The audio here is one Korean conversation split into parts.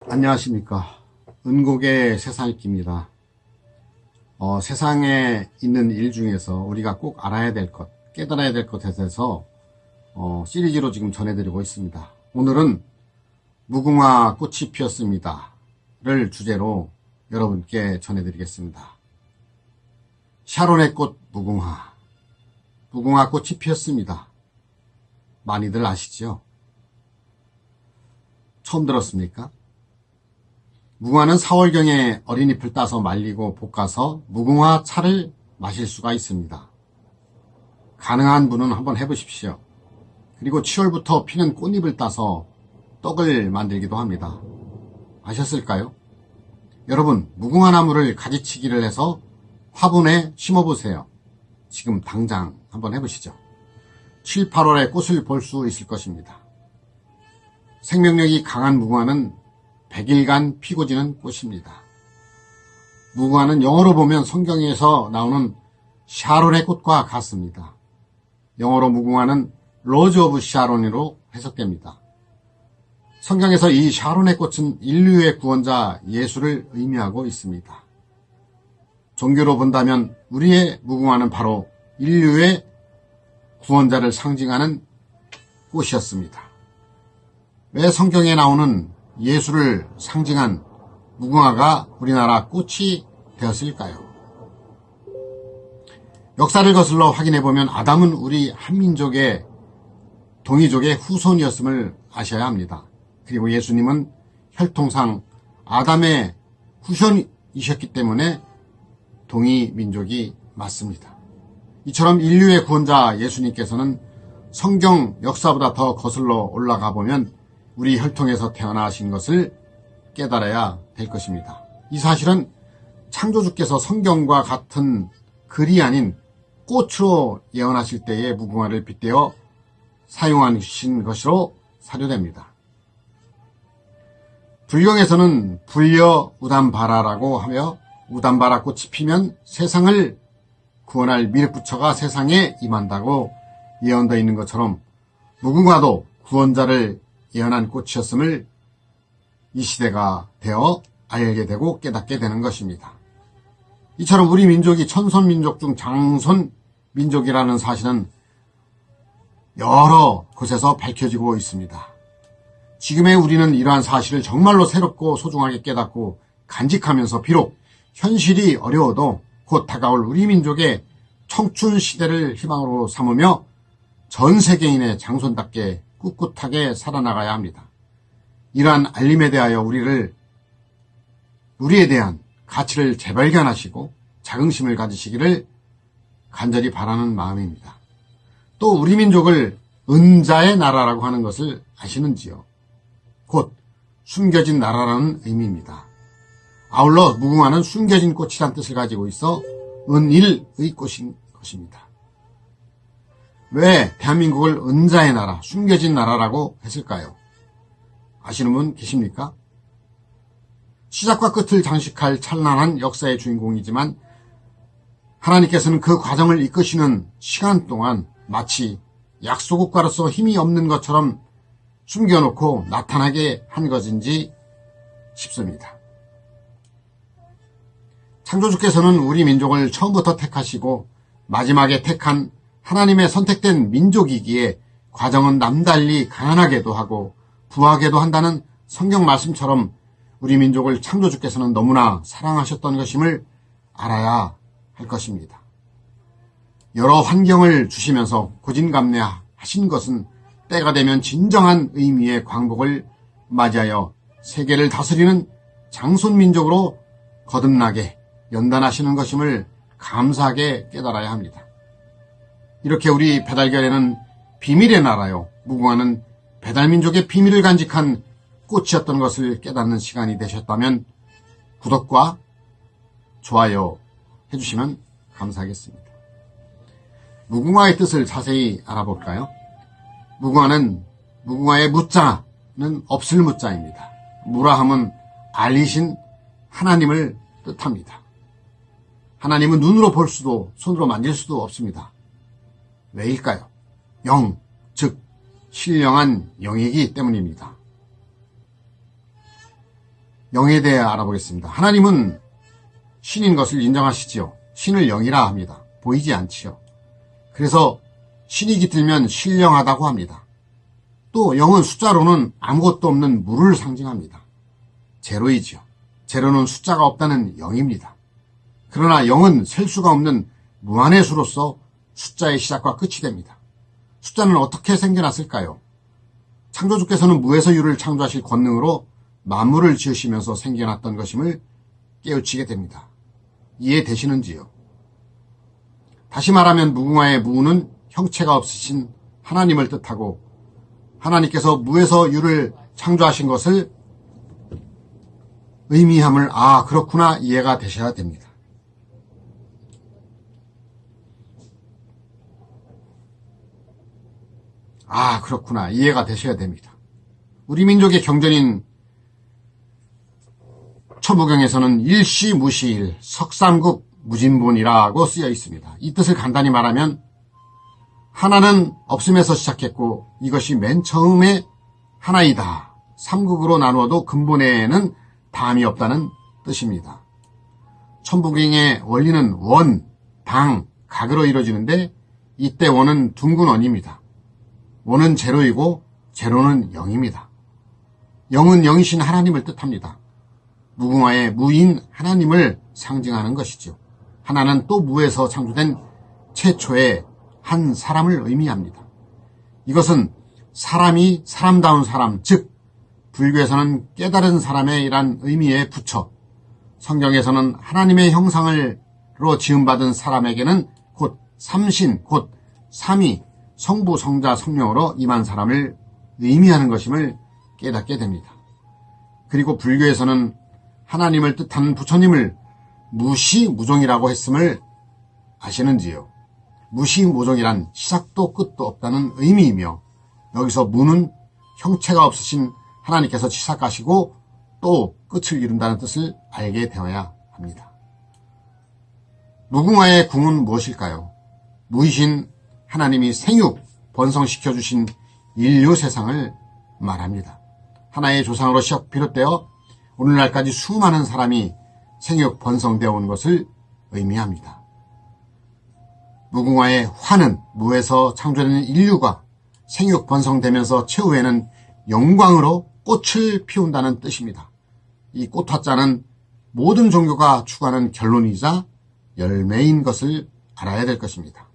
안녕하십니까. 은곡의 세상읽기입니다. 세상에 있는 일 중에서 우리가 꼭 알아야 될 것, 깨달아야 될 것에 대해서 시리즈로 지금 전해드리고 있습니다. 오늘은 무궁화 꽃이 피었습니다 를 주제로 여러분께 전해드리겠습니다. 샤론의 꽃 무궁화, 무궁화 꽃이 피었습니다. 많이들 아시죠? 처음 들었습니까? 무궁화는 4월경에 어린 잎을 따서 말리고 볶아서 무궁화 차를 마실 수가 있습니다. 가능한 분은 한번 해보십시오. 그리고 7월부터 피는 꽃잎을 따서 떡을 만들기도 합니다. 아셨을까요? 여러분, 무궁화 나무를 가지치기를 해서 화분에 심어보세요. 지금 당장 한번 해보시죠. 7, 8월에 꽃을 볼 수 있을 것입니다. 생명력이 강한 무궁화는 100일간 피고 지는 꽃입니다. 무궁화는 영어로 보면 성경에서 나오는 샤론의 꽃과 같습니다. 영어로 무궁화는 로즈 오브 샤론으로 해석됩니다. 성경에서 이 샤론의 꽃은 인류의 구원자 예수를 의미하고 있습니다. 종교로 본다면 우리의 무궁화는 바로 인류의 구원자를 상징하는 꽃이었습니다. 왜 성경에 나오는 예수를 상징한 무궁화가 우리나라 꽃이 되었을까요? 역사를 거슬러 확인해보면 아담은 우리 한민족의 동이족의 후손이었음을 아셔야 합니다. 그리고 예수님은 혈통상 아담의 후손이셨기 때문에 동이민족이 맞습니다. 이처럼 인류의 구원자 예수님께서는 성경 역사보다 더 거슬러 올라가 보면 우리 혈통에서 태어나신 것을 깨달아야 될 것입니다. 이 사실은 창조주께서 성경과 같은 글이 아닌 꽃으로 예언하실 때에 무궁화를 빗대어 사용하신 것으로 사료됩니다. 불경에서는 불려 우담바라라고 하며 우담바라 꽃이 피면 세상을 구원할 미륵부처가 세상에 임한다고 예언되어 있는 것처럼 무궁화도 구원자를 예언한 꽃이었음을 이 시대가 되어 알게 되고 깨닫게 되는 것입니다. 이처럼 우리 민족이 천손민족 중 장손민족이라는 사실은 여러 곳에서 밝혀지고 있습니다. 지금의 우리는 이러한 사실을 정말로 새롭고 소중하게 깨닫고 간직하면서 비록 현실이 어려워도 곧 다가올 우리 민족의 청춘 시대를 희망으로 삼으며 전 세계인의 장손답게 꿋꿋하게 살아나가야 합니다. 이러한 알림에 대하여 우리에 대한 가치를 재발견하시고 자긍심을 가지시기를 간절히 바라는 마음입니다. 또 우리 민족을 은자의 나라라고 하는 것을 아시는지요? 곧 숨겨진 나라라는 의미입니다. 아울러 무궁화는 숨겨진 꽃이란 뜻을 가지고 있어 은일의 꽃인 것입니다. 왜 대한민국을 은자의 나라, 숨겨진 나라라고 했을까요? 아시는 분 계십니까? 시작과 끝을 장식할 찬란한 역사의 주인공이지만 하나님께서는 그 과정을 이끄시는 시간 동안 마치 약소국가로서 힘이 없는 것처럼 숨겨놓고 나타나게 한 것인지 싶습니다. 창조주께서는 우리 민족을 처음부터 택하시고 마지막에 택한 하나님의 선택된 민족이기에 과정은 남달리 가난하게도 하고 부하게도 한다는 성경 말씀처럼 우리 민족을 창조주께서는 너무나 사랑하셨던 것임을 알아야 할 것입니다. 여러 환경을 주시면서 고진감래하신 것은 때가 되면 진정한 의미의 광복을 맞이하여 세계를 다스리는 장손민족으로 거듭나게 연단하시는 것임을 감사하게 깨달아야 합니다. 이렇게 우리 배달결에는 비밀의 나라요, 무궁화는 배달민족의 비밀을 간직한 꽃이었던 것을 깨닫는 시간이 되셨다면 구독과 좋아요 해주시면 감사하겠습니다. 무궁화의 뜻을 자세히 알아볼까요? 무궁화의 무자는 없을 무자입니다. 무라함은 알리신 하나님을 뜻합니다. 하나님은 눈으로 볼 수도 손으로 만질 수도 없습니다. 왜일까요? 영, 즉 신령한 영이기 때문입니다. 영에 대해 알아보겠습니다. 하나님은 신인 것을 인정하시지요. 신을 영이라 합니다. 보이지 않지요. 그래서 신이 깃들면 신령하다고 합니다. 또 영은 숫자로는 아무것도 없는 무를 상징합니다. 제로이지요. 제로는 숫자가 없다는 영입니다. 그러나 영은 셀 수가 없는 무한의 수로서 숫자의 시작과 끝이 됩니다. 숫자는 어떻게 생겨났을까요? 창조주께서는 무에서 유를 창조하실 권능으로 만물을 지으시면서 생겨났던 것임을 깨우치게 됩니다. 이해되시는지요? 다시 말하면 무궁화의 무는 형체가 없으신 하나님을 뜻하고 하나님께서 무에서 유를 창조하신 것을 의미함을 그렇구나 이해가 되셔야 됩니다. 그렇구나 이해가 되셔야 됩니다. 우리 민족의 경전인 처부경에서는 일시무시일 석삼국 무진본이라고 쓰여 있습니다. 이 뜻을 간단히 말하면 하나는 없음에서 시작했고 이것이 맨 처음에 하나이다. 삼국으로 나누어도 근본에는 담이 없다는 뜻입니다. 천부경의 원리는 원, 당, 각으로 이루어지는데 이때 원은 둥근 원입니다. 원은 제로이고 제로는 영입니다. 영은 영이신 하나님을 뜻합니다. 무궁화의 무인 하나님을 상징하는 것이죠. 하나는 또 무에서 창조된 최초의 한 사람을 의미합니다. 이것은 사람이 사람다운 사람, 즉 불교에서는 깨달은 사람의란 의미에 붙여 성경에서는 하나님의 형상으로 지음받은 사람에게는 곧 삼신, 곧 삼위, 성부, 성자, 성령으로 임한 사람을 의미하는 것임을 깨닫게 됩니다. 그리고 불교에서는 하나님을 뜻하는 부처님을 무시무종이라고 했음을 아시는지요? 무시무종이란 시작도 끝도 없다는 의미이며 여기서 무는 형체가 없으신 하나님께서 시작하시고 또 끝을 이룬다는 뜻을 알게 되어야 합니다. 무궁화의 궁은 무엇일까요? 무이신 하나님이 생육, 번성시켜 주신 인류 세상을 말합니다. 하나의 조상으로 비롯되어 오늘날까지 수많은 사람이 생육, 번성되어 온 것을 의미합니다. 무궁화의 화는 무에서 창조된 인류가 생육, 번성되면서 최후에는 영광으로 꽃을 피운다는 뜻입니다. 이 꽃화자는 모든 종교가 추구하는 결론이자 열매인 것을 알아야 될 것입니다.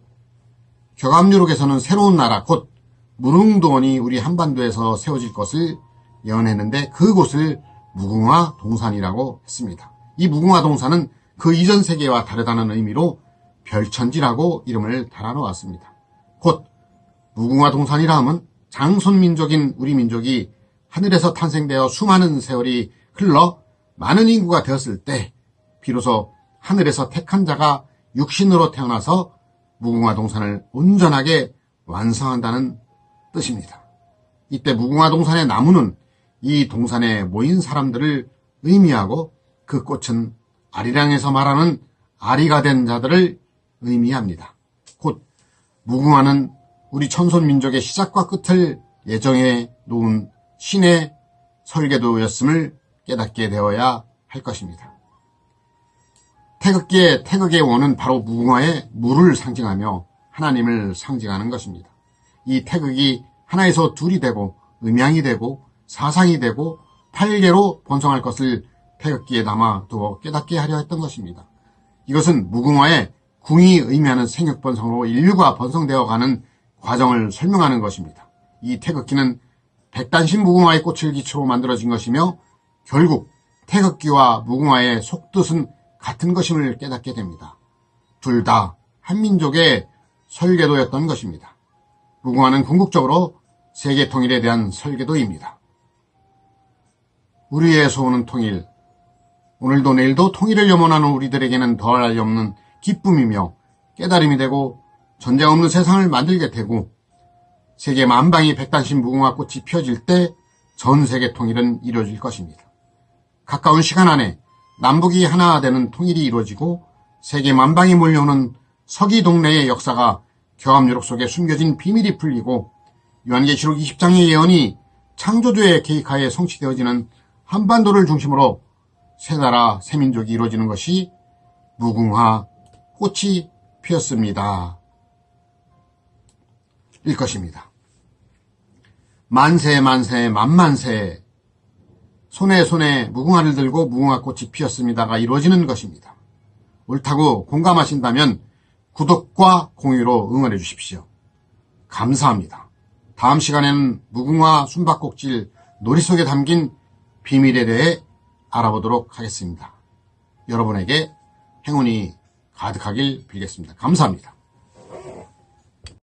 교감유록에서는 새로운 나라 곧 무릉도원이 우리 한반도에서 세워질 것을 예언했는데 그곳을 무궁화 동산이라고 했습니다. 이 무궁화 동산은 그 이전 세계와 다르다는 의미로 별천지라고 이름을 달아놓았습니다. 곧 무궁화 동산이라 함은 장손민족인 우리 민족이 하늘에서 탄생되어 수많은 세월이 흘러 많은 인구가 되었을 때 비로소 하늘에서 택한 자가 육신으로 태어나서 무궁화 동산을 온전하게 완성한다는 뜻입니다. 이때 무궁화 동산의 나무는 이 동산에 모인 사람들을 의미하고 그 꽃은 아리랑에서 말하는 아리가 된 자들을 의미합니다. 곧 무궁화는 우리 천손민족의 시작과 끝을 예정해 놓은 신의 설계도였음을 깨닫게 되어야 할 것입니다. 태극기의 태극의 원은 바로 무궁화의 무를 상징하며 하나님을 상징하는 것입니다. 이 태극이 하나에서 둘이 되고 음양이 되고 사상이 되고 8개로 번성할 것을 태극기에 담아두어 깨닫게 하려 했던 것입니다. 이것은 무궁화의 궁이 의미하는 생육번성으로 인류가 번성되어가는 과정을 설명하는 것입니다. 이 태극기는 백단신 무궁화의 꽃을 기초로 만들어진 것이며 결국 태극기와 무궁화의 속뜻은 같은 것임을 깨닫게 됩니다. 둘 다 한민족의 설계도였던 것입니다. 무궁화는 궁극적으로 세계 통일에 대한 설계도입니다. 우리의 소원은 통일, 오늘도 내일도 통일을 염원하는 우리들에게는 더할 리 없는 기쁨이며 깨달음이 되고 전쟁 없는 세상을 만들게 되고 세계 만방이 백단신 무궁화 꽃이 피어질 때 전 세계 통일은 이루어질 것입니다. 가까운 시간 안에 남북이 하나 되는 통일이 이루어지고 세계 만방이 몰려오는 서기 동래의 역사가 교감유록 속에 숨겨진 비밀이 풀리고 요한계시록 20장의 예언이 창조주의 계획하에 성취되어지는 한반도를 중심으로 세 나라 세 민족이 이루어지는 것이 무궁화 꽃이 피었습니다. 일 것입니다. 만세 만세 만만세 손에 손에 무궁화를 들고 무궁화 꽃이 피었습니다가 이루어지는 것입니다. 옳다고 공감하신다면 구독과 공유로 응원해 주십시오. 감사합니다. 다음 시간에는 무궁화 숨바꼭질 놀이 속에 담긴 비밀에 대해 알아보도록 하겠습니다. 여러분에게 행운이 가득하길 빌겠습니다. 감사합니다.